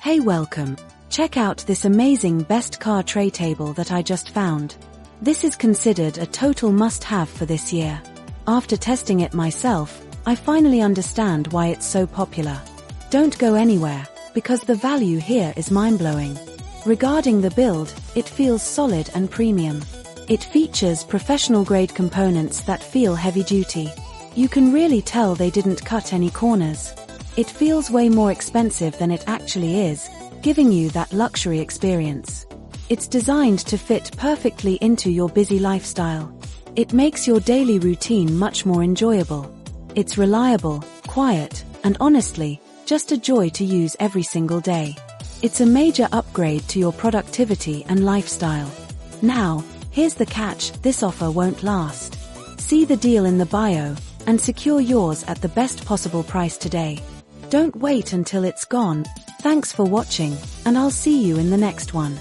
Hey, welcome. Check out this amazing best car tray table that I just found. This is considered a total must-have for this year. After testing it myself, I finally understand why it's so popular. Don't go anywhere, because the value here is mind-blowing. Regarding the build, it feels solid and premium. It features professional-grade components that feel heavy-duty. You can really tell they didn't cut any corners. It feels way more expensive than it actually is, giving you that luxury experience. It's designed to fit perfectly into your busy lifestyle. It makes your daily routine much more enjoyable. It's reliable, quiet, and honestly, just a joy to use every single day. It's a major upgrade to your productivity and lifestyle. Now, here's the catch: this offer won't last. See the deal in the bio, and secure yours at the best possible price today. Don't wait until it's gone. Thanks for watching, and I'll see you in the next one.